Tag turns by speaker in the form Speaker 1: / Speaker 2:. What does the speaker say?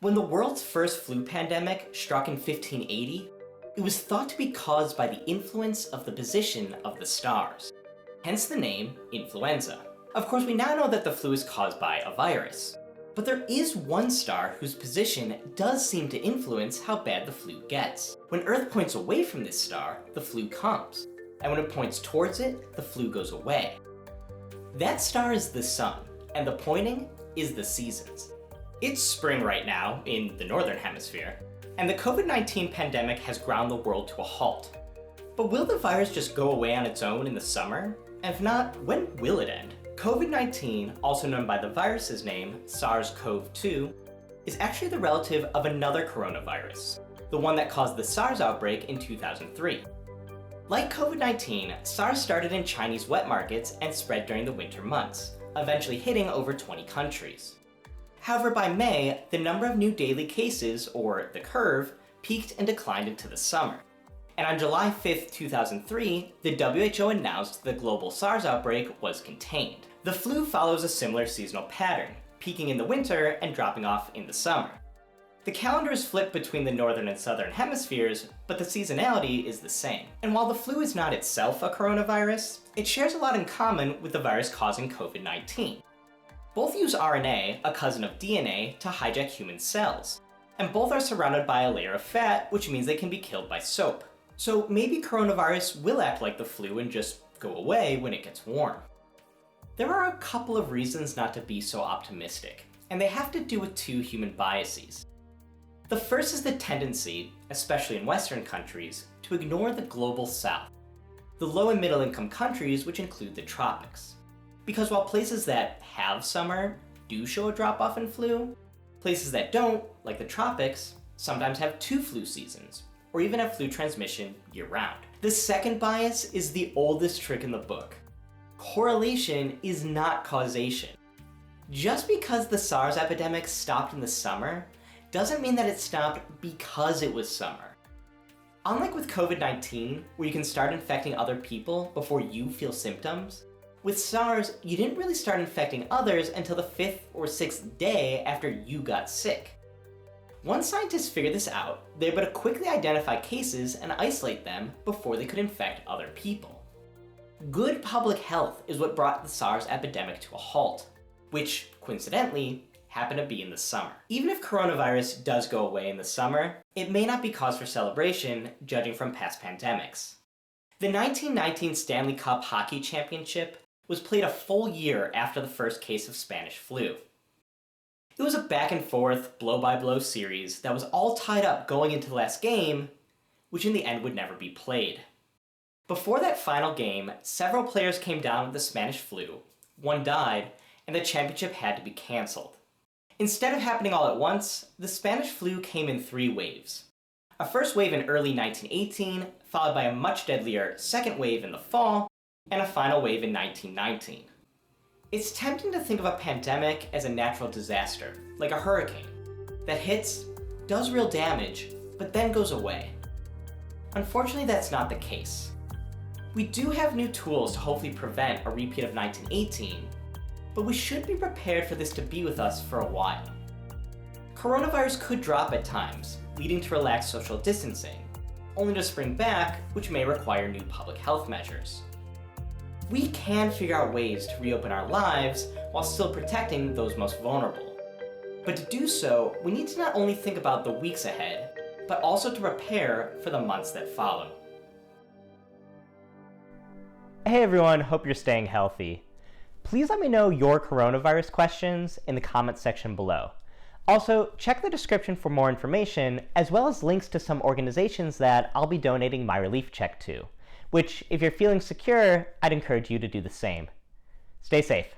Speaker 1: When the world's first flu pandemic struck in 1580, it was thought to be caused by the influence of the position of the stars, hence the name influenza. Of course, we now know that the flu is caused by a virus, but there is one star whose position does seem to influence how bad the flu gets. When Earth points away from this star, the flu comes, and when it points towards it, the flu goes away. That star is the sun, and the pointing is the seasons. It's spring right now in the northern hemisphere, and the COVID-19 pandemic has ground the world to a halt. But will the virus just go away on its own in the summer? And if not, when will it end? COVID-19, also known by the virus's name, SARS-CoV-2, is actually the relative of another coronavirus, the one that caused the SARS outbreak in 2003. Like COVID-19, SARS started in Chinese wet markets and spread during the winter months, eventually hitting over 20 countries. However, by May, the number of new daily cases, or the curve, peaked and declined into the summer. And on July 5th, 2003, the WHO announced the global SARS outbreak was contained. The flu follows a similar seasonal pattern, peaking in the winter and dropping off in the summer. The calendar is flipped between the northern and southern hemispheres, but the seasonality is the same. And while the flu is not itself a coronavirus, it shares a lot in common with the virus causing COVID-19. Both use RNA, a cousin of DNA, to hijack human cells, and both are surrounded by a layer of fat, which means they can be killed by soap. So maybe coronavirus will act like the flu and just go away when it gets warm. There are a couple of reasons not to be so optimistic, and they have to do with two human biases. The first is the tendency, especially in Western countries, to ignore the global south, the low and middle income countries which include the tropics. Because while places that have summer do show a drop-off in flu, places that don't, like the tropics, sometimes have two flu seasons, or even have flu transmission year-round. The second bias is the oldest trick in the book. Correlation is not causation. Just because the SARS epidemic stopped in the summer doesn't mean that it stopped because it was summer. Unlike with COVID-19, where you can start infecting other people before you feel symptoms, with SARS, you didn't really start infecting others until the 5th or 6th day after you got sick. Once scientists figured this out, they were able to quickly identify cases and isolate them before they could infect other people. Good public health is what brought the SARS epidemic to a halt, which, coincidentally, happened to be in the summer. Even if coronavirus does go away in the summer, it may not be cause for celebration, judging from past pandemics. The 1919 Stanley Cup hockey championship was played a full year after the first case of Spanish flu. It was a back-and-forth, blow-by-blow series that was all tied up going into the last game, which in the end would never be played. Before that final game, several players came down with the Spanish flu, one died, and the championship had to be cancelled. Instead of happening all at once, the Spanish flu came in 3 waves. A first wave in early 1918, followed by a much deadlier second wave in the fall, and a final wave in 1919. It's tempting to think of a pandemic as a natural disaster, like a hurricane, that hits, does real damage, but then goes away. Unfortunately, that's not the case. We do have new tools to hopefully prevent a repeat of 1918, but we should be prepared for this to be with us for a while. Coronavirus could drop at times, leading to relaxed social distancing, only to spring back, which may require new public health measures. We can figure out ways to reopen our lives while still protecting those most vulnerable. But to do so, we need to not only think about the weeks ahead, but also to prepare for the months that follow.
Speaker 2: Hey everyone, hope you're staying healthy. Please let me know your coronavirus questions in the comments section below. Also, check the description for more information, as well as links to some organizations that I'll be donating my relief check to, which, if you're feeling secure, I'd encourage you to do the same. Stay safe.